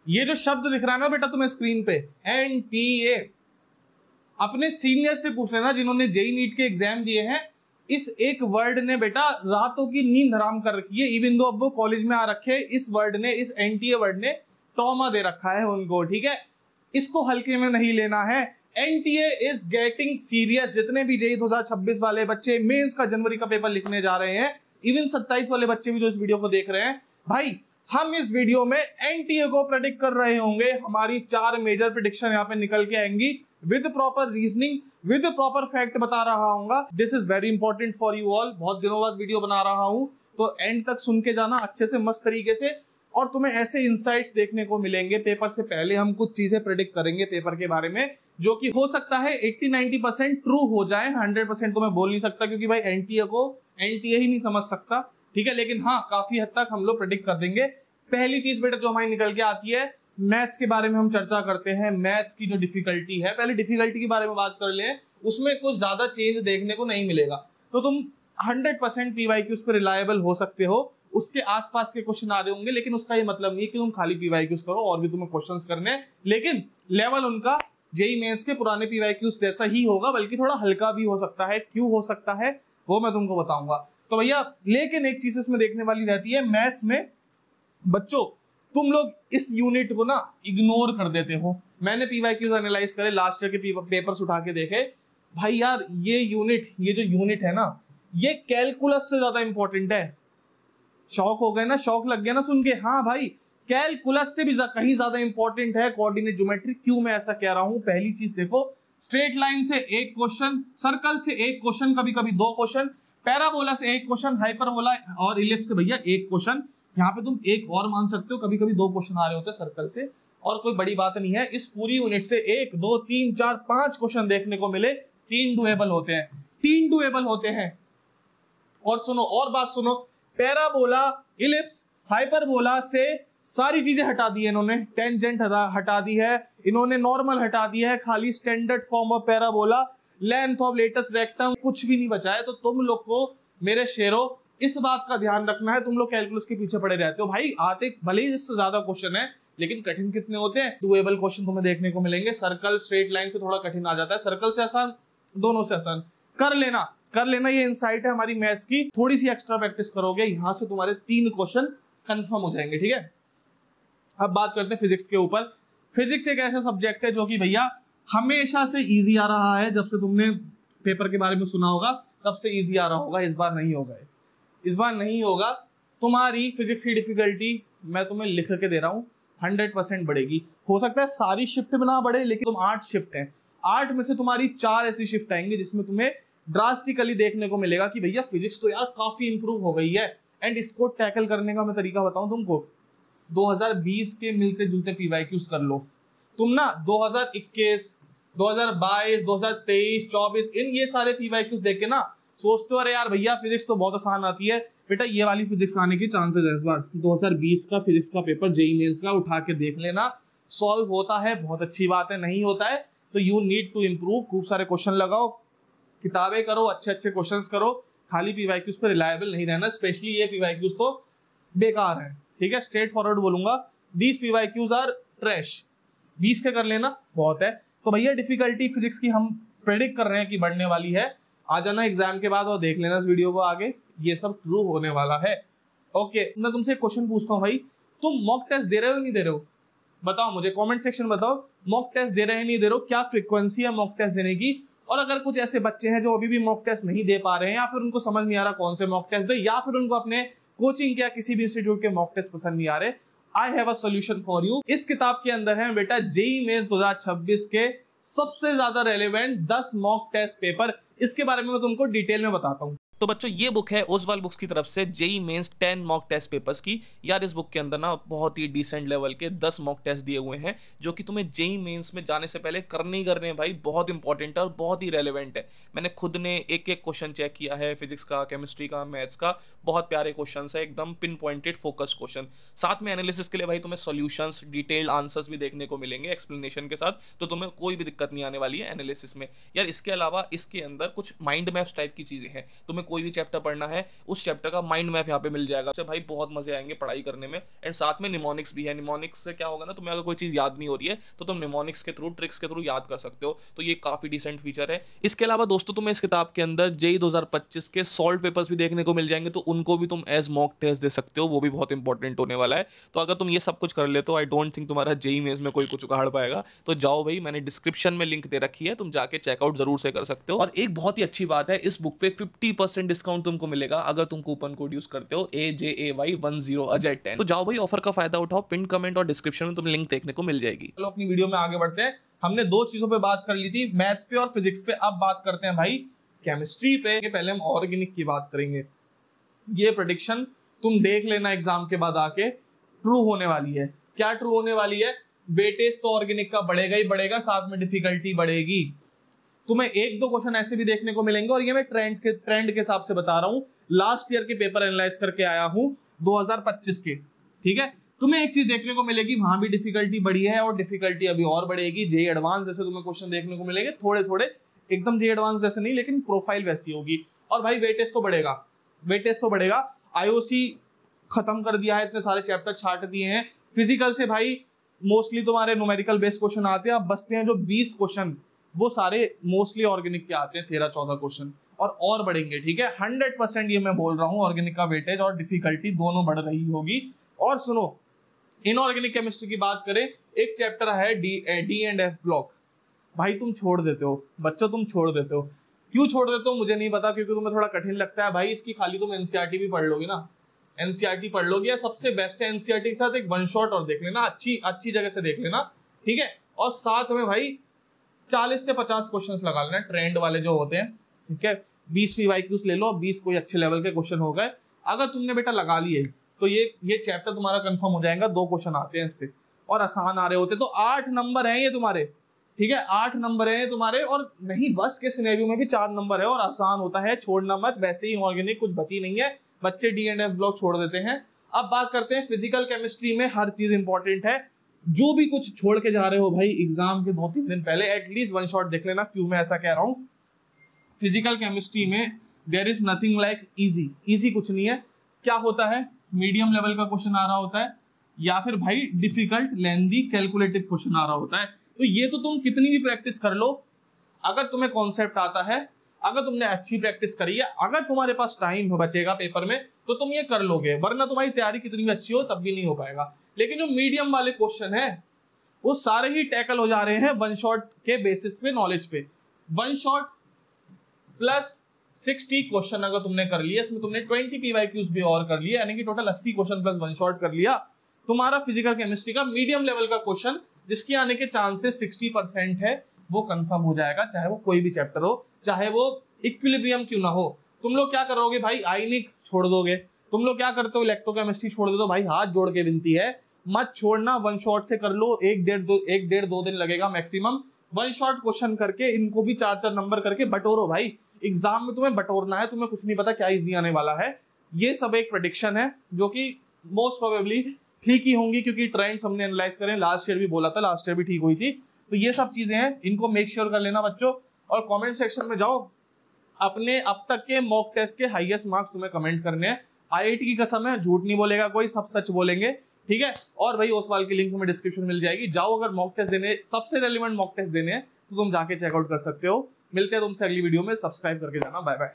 ये जो शब्द दिख रहा है ना बेटा तुम्हें स्क्रीन पे, NTA, अपने सीनियर से पूछ लेना जिन्होंने जेई नीट के एग्जाम दिए हैं। इस एक वर्ड ने बेटा रातों की नींद हराम कर रखी है, इवन दो अब वो कॉलेज में आ रखे हैं। इस वर्ड ने, इस NTA वर्ड ने ट्रॉमा दे रखा है उनको, ठीक है। इसको हल्के में नहीं लेना है। NTA is getting serious. जितने भी जेई 2026 वाले बच्चे मेंस का जनवरी का पेपर लिखने जा रहे हैं, इवन 27 वाले बच्चे भी जो इस वीडियो को देख रहे हैं, भाई हम इस वीडियो में NTA को प्रेडिक्ट कर रहे होंगे। हमारी 4 मेजर प्रेडिक्शन यहाँ पे निकल के आएंगी with proper reasoning, with proper fact बता रहा हूँ। This is very important for you all. बहुत दिनों बाद वीडियो बना रहा हूँ, तो एंड तक सुन के जाना अच्छे से, मस्त तरीके से, और तुम्हें ऐसे इंसाइट्स देखने को मिलेंगे। पेपर से पहले हम कुछ चीजें प्रेडिक्ट करेंगे पेपर के बारे में, जो कि हो सकता है 80-90% ट्रू हो जाए। 100% तो मैं बोल नहीं सकता, क्योंकि भाई NTA को NTA ही नहीं समझ सकता, ठीक है। लेकिन हाँ, काफी हद तक हम लोग प्रेडिक्ट कर देंगे। पहली चीज बेटा जो हमारी निकल के आती है, मैथ्स के बारे में हम चर्चा करते हैं। मैथ्स की जो डिफिकल्टी है, पहले डिफिकल्टी के बारे में बात कर ले। उसमें कुछ ज्यादा चेंज देखने को नहीं मिलेगा, तो तुम 100% PYQs पे रिलायबल हो सकते हो। उसके आसपास के क्वेश्चन आ रहे होंगे, लेकिन उसका ये मतलब नहीं कि तुम खाली PYQs करो, और भी तुम्हें क्वेश्चंस करने हैं। लेकिन लेवल उनका जेई मेंस के पुराने PYQs जैसा ही होगा, बल्कि थोड़ा हल्का भी हो सकता है। क्यों हो सकता है वो मैं तुमको बताऊंगा। तो भैया, लेकिन एक चीज इसमें देखने वाली रहती है, मैथ्स में बच्चों तुम लोग इस यूनिट को ना इग्नोर कर देते हो। मैंने PYQs एनालाइज करे, लास्ट ईयर के पेपर्स उठा के देखे, भाई यार ये जो यूनिट है ना, ये कैलकुलस से ज्यादा इंपॉर्टेंट है। शौक हो गए ना, शौक लग गया ना सुन के। हाँ भाई, कैलकुलस से भी कहीं ज्यादा इंपॉर्टेंट है कोऑर्डिनेट ज्योमेट्री। क्यों मैं ऐसा कह रहा हूं? पहली चीज देखो, स्ट्रेट लाइन से एक क्वेश्चन, सर्कल से एक क्वेश्चन, कभी कभी 2 क्वेश्चन, पैराबोला से एक क्वेश्चन, हाइपरबोला और इलिप्स से भैया एक क्वेश्चन। यहाँ पे तुम एक और मान सकते हो, कभी कभी 2 क्वेश्चन आ रहे होते हैं सर्कल से, और कोई बड़ी बात नहीं है। इस पूरी यूनिट से 1, 2, 3, 4, 5 क्वेश्चन देखने को मिले, 3 डुएबल होते हैं, 3 डुएबल होते हैं। और सुनो, और बात सुनो, पैराबोला, इलिप्स, हाइपरबोला से सारी चीजें हटा दी है इन्होंने। टेंजेंट हटा दी है इन्होंने, नॉर्मल हटा दी है, खाली standard form of parabola, length of latus rectum, कुछ भी नहीं बचा है। तो तुम लोग को मेरे शेरों इस बात का ध्यान रखना है। तुम लोग कैलकुलस के पीछे पड़े रहते हो भाई, आते भले ही इससे ज्यादा क्वेश्चन है, लेकिन कठिन कितने होते हैं? डुएबल क्वेश्चन तुम्हें देखने को मिलेंगे। सर्कल स्ट्रेट लाइन से थोड़ा कठिन आ जाता है, सर्कल से आसान, दोनों से आसान। कर लेना, ये इंसाइट है हमारी मैथ्स की। थोड़ी सी एक्स्ट्रा प्रैक्टिस करोगे, यहां से तुम्हारे 3 क्वेश्चन कंफर्म हो जाएंगे, ठीक है। अब बात करते हैं फिजिक्स के ऊपर। फिजिक्स एक ऐसा सब्जेक्ट है जो कि भैया हमेशा से इजी आ रहा है। जब से तुमने पेपर के बारे में सुना होगा तब से इजी आ रहा होगा। इस बार नहीं होगा। तुम्हारी फिजिक्स की डिफिकल्टी मैं तुम्हें लिख के दे रहा हूँ, 100% बढ़ेगी। हो सकता है सारी शिफ्ट में ना बढ़े, लेकिन तुम 8 शिफ्ट हैं, 8 में से तुम्हारी 4 ऐसी शिफ्ट आएंगी जिसमें तुम्हें ड्रास्टिकली देखने को मिलेगा कि भैया फिजिक्स तो यार काफी इंप्रूव हो गई है। एंड इसको टैकल करने का मैं तरीका बताऊं तुमको, 2020 के मिलते जुलते PYQs कर लो तुम ना। 2021, 2022, 2023, 24 इन ये सारे PYQs देख के ना सोचते हो अरे यार भैया फिजिक्स तो बहुत आसान आती है। बेटा ये वाली फिजिक्स आने की चांसेस है इस बार। 2020 का फिजिक्स का पेपर जेईई मेंस का उठा के देख लेना, सॉल्व होता है, बहुत अच्छी बात है। नहीं होता है तो यू नीड टू इम्प्रूव। खूब सारे क्वेश्चन लगाओ, किताबें करो, अच्छे क्वेश्चंस करो, खाली PYQs पे रिलायबल नहीं रहना। स्पेशली ये PYQs तो बेकार है, ठीक है, स्ट्रेट फॉरवर्ड बोलूंगा। These PYQs are trash. 20 के कर लेना, बहुत है। तो भैया डिफिकल्टी फिजिक्स की हम प्रेडिक्ट कर रहे हैं कि बढ़ने वाली है। आ जाना एग्जाम के बाद और देख लेना इस वीडियो को आगे, ये सब ट्रू होने वाला है। ओके, मैं तुमसे एक क्वेश्चन पूछता हूँ भाई, तुम मॉक टेस्ट दे रहे हो नहीं दे रहे हो? बताओ मुझे, कमेंट सेक्शन बताओ, मॉक टेस्ट दे रहे हैं नहीं दे रहे हो? क्या फ्रीक्वेंसी है मॉक टेस्ट देने की? और अगर कुछ ऐसे बच्चे हैं जो अभी भी मॉक टेस्ट नहीं दे पा रहे हैं, या फिर उनको समझ नहीं आ रहा कौन से मॉक टेस्ट दे, या फिर उनको अपने कोचिंग के या किसी भी इंस्टीट्यूट के मॉक टेस्ट पसंद नहीं आ रहे, I have a solution for you. इस किताब के अंदर है बेटा जेईई मेंस 2026 के सबसे ज्यादा रेलेवेंट 10 मॉक टेस्ट पेपर। इसके बारे में मैं तुमको डिटेल में बताता हूँ। तो बच्चों ये बुक है ओजवाल बुक्स की तरफ से JEE mains 10 mock test papers की। यार इस बुक के अंदर ना बहुत ही डिसेंट लेवल के 10 मॉक टेस्ट दिए हुए हैं जो कि तुम्हें जेईई मेंस में जाने से पहले करने ही करने हैं भाई। बहुत इंपॉर्टेंट है और बहुत ही रेलेवेंट है। मैंने खुद ने एक क्वेश्चन चेक किया है, फिजिक्स का, केमिस्ट्री का, मैथ्स का। बहुत प्यारे क्वेश्चन है, एकदम पिन पॉइंटेड फोकस क्वेश्चन। साथ में एनालिसिस के लिए भाई तुम्हें सॉल्यूशंस, डिटेल्ड आंसर्स भी देखने को मिलेंगे एक्सप्लेनेशन के साथ, तो तुम्हें कोई भी दिक्कत नहीं आने वाली है एनालिसिस में। यार इसके अलावा इसके अंदर कुछ माइंड मैप्स टाइप की चीजें हैं, तुम्हें कोई भी चैप्टर पढ़ना है उस चैप्टर का माइंड मैप यहाँ पे मिल जाएगा। उससे भाई बहुत मजे आएंगे पढ़ाई करने में। एंड साथ में निमोनिक्स भी है। निमोनिक्स से क्या होगा ना, तुम्हें अगर कोई चीज याद नहीं हो रही है तो तुम निमोनिक्स के थ्रू, ट्रिक्स के थ्रू याद कर सकते हो। तो ये काफी डिसेंट फीचर है। इसके अलावा दोस्तों तुम्हें इस किताब के अंदर जेईई 2025 के सॉल्व पेपर्स भी देखने को मिल जाएंगे, तो उनको भी तुम एज मॉक टेस्ट दे सकते हो, वो भी बहुत इंपॉर्टेंट होने वाला है। तो अगर तुम ये सब कुछ कर लेते हो, आई डोंट थिंक तुम्हारा जेईई मेंस में कोई कुछ उखाड़ पाएगा। तो जाओ भाई, मैंने डिस्क्रिप्शन में लिंक दे रखी है, तुम जाके चेकआउट जरूर से कर सकते हो। और एक बहुत ही अच्छी बात है, इस बुक पे 50% डिस्काउंट तुमको मिलेगा अगर तुम कूपन कोड यूज करते हो AJAY10 अजय 10। तो जाओ भाई, ऑफर का फायदा उठाओ। पिन कमेंट और डिस्क्रिप्शन में तुम्हें लिंक देखने को मिल जाएगी। चलो अपनी वीडियो में आगे बढ़ते हैं। हमने दो चीजों पे बात कर ली थी, मैथ्स पे और फिजिक्स पे। अब बात करते हैं भाई केमिस्ट्री पे। पहले हम ऑर्गेनिक की बात करेंगे। ये प्रेडिक्शन तुम देख लेना एग्जाम के बाद आके, ट्रू होने वाली है। क्या ट्रू होने वाली है? वेटेज तो ऑर्गेनिक का बढ़ेगा ही बढ़ेगा, साथ में डिफिकल्टी बढ़ेगी। तुम्हें एक दो क्वेश्चन ऐसे भी देखने को मिलेंगे, और ये मैं ट्रेंड के हिसाब से बता रहा हूँ। लास्ट ईयर के पेपर एनालाइज करके आया हूँ 2025 के, ठीक है। तुम्हें एक चीज देखने को मिलेगी, वहां भी डिफिकल्टी बढ़ी है और डिफिकल्टी अभी और बढ़ेगी। जेईई एडवांस जैसे तुम्हें क्वेश्चन देखने को मिलेंगे, थोड़े थोड़े, एकदम जेईई एडवांस जैसे नहीं, लेकिन प्रोफाइल वैसी होगी। और भाई वेटेज तो बढ़ेगा, वेटेज तो बढ़ेगा। आईओसी खत्म कर दिया है, इतने सारे चैप्टर छाट दिए हैं। फिजिकल से भाई मोस्टली तुम्हारे न्यूमेरिकल बेस्ड क्वेश्चन आते हैं। अब बचते हैं जो 20 क्वेश्चन, वो सारे मोस्टली ऑर्गेनिक के आते हैं, 13-14 क्वेश्चन, और बढ़ेंगे, ठीक है। 100% ये मैं बोल रहा हूँ, ऑर्गेनिक का वेटेज और डिफिकल्टी दोनों बढ़ रही होगी। और सुनो, इनऑर्गेनिक केमिस्ट्री की बात करें, एक चैप्टर है डी एंड एफ ब्लॉक। भाई तुम छोड़ देते हो बच्चों, तुम छोड़ देते हो। क्यों छोड़ देते हो मुझे नहीं पता, क्योंकि तुम्हें थोड़ा कठिन लगता है। भाई इसकी खाली तुम एनसीईआरटी भी पढ़ लोगे ना, एनसीईआरटी पढ़ लोगे, या सबसे बेस्ट है एनसीईआरटी के साथ एक वन शॉट और देख लेना, अच्छी जगह से देख लेना, ठीक है। और साथ में भाई 40 से 50 क्वेश्चन लगा लेना, ट्रेंड वाले जो होते हैं, ठीक है। 20 PYQs ले लो, 20 कोई अच्छे लेवल के क्वेश्चन हो गए। अगर तुमने बेटा लगा लिए तो ये चैप्टर तुम्हारा कंफर्म हो जाएगा। 2 क्वेश्चन आते हैं इससे, और आसान आ रहे होते, तो 8 नंबर हैं ये तुम्हारे, ठीक है। 8 नंबर हैं तुम्हारे, और नहीं बस के सिनेरियो में भी 4 नंबर है, और आसान होता है, छोड़ना मत। वैसे ही ऑर्गेनिक कुछ बची नहीं है, बच्चे डी एंड एफ ब्लॉक छोड़ देते हैं। अब बात करते हैं फिजिकल केमिस्ट्री में, हर चीज इंपॉर्टेंट है। जो भी कुछ छोड़ के जा रहे हो भाई, एग्जाम के 2-3 दिन पहले एटलीस्ट वन शॉट देख लेना। क्यों मैं ऐसा कह रहा हूँ? फिजिकल केमिस्ट्री में there is nothing like easy कुछ नहीं है। क्या होता है, मीडियम लेवल का क्वेश्चन आ रहा होता है, या फिर भाई डिफिकल्ट लेंदी कैलकुलेटिव क्वेश्चन आ रहा होता है। तो ये तो तुम कितनी भी प्रैक्टिस कर लो, अगर तुम्हें कॉन्सेप्ट आता है, अगर तुमने अच्छी प्रैक्टिस करी है, अगर तुम्हारे पास टाइम बचेगा पेपर में, तो तुम ये कर लोगे। वरना तुम्हारी तैयारी कितनी भी अच्छी हो तब भी नहीं हो पाएगा। लेकिन जो मीडियम वाले क्वेश्चन है, वो सारे ही टैकल हो जा रहे हैं वन शॉट के बेसिस पे, नॉलेज पे। वन शॉट प्लस 60 क्वेश्चन अगर तुमने कर लिया, इसमें तुमने 20 PYQs भी और कर लिया, यानी कि total 80 question plus one shot कर लिया, तुम्हारा फिजिकल केमिस्ट्री का मीडियम लेवल का क्वेश्चन, जिसके आने के चांसेस 60% है, वो कंफर्म हो जाएगा। चाहे वो कोई भी चैप्टर हो, चाहे वो इक्विलिब्रियम क्यों ना हो। तुम लोग क्या करोगे भाई? आयनिक छोड़ दोगे। तुम लोग क्या करते हो? इलेक्ट्रोकेमिस्ट्री छोड़ देते हो। भाई हाथ जोड़ के विनती है, मत छोड़ना, वन शॉट से कर लो। 1-1.5-2 दिन लगेगा मैक्सिमम। वन शॉट क्वेश्चन करके इनको भी 4-4 नंबर करके बटोरो भाई। एग्जाम में तुम्हें बटोरना है, तुम्हें कुछ नहीं पता क्या इजी आने वाला है। ये सब एक प्रेडिक्शन है जो कि मोस्ट प्रोबेबली ठीक ही होंगी, क्योंकि ट्रेंड्स हमने एनालाइज करें। लास्ट ईयर भी बोला था, लास्ट ईयर भी ठीक हुई थी। तो ये सब चीजें हैं, इनको मेक श्योर कर लेना बच्चों। और कमेंट सेक्शन में जाओ, अपने अब तक के मॉक टेस्ट के हाईएस्ट मार्क्स तुम्हें कमेंट करने हैं। आईआईटी की कसम है, झूठ नहीं बोलेगा कोई, सब सच बोलेंगे, ठीक है। और भाई ओसवाल की लिंक तुम्हें डिस्क्रिप्शन मिल जाएगी। जाओ, अगर मॉक टेस्ट देने, सबसे रेलिवेंट मॉक टेस्ट देने हैं, तो तुम जाके चेकआउट कर सकते हो। मिलते हैं तुमसे अगली वीडियो में, सब्सक्राइब करके जाना। Bye bye.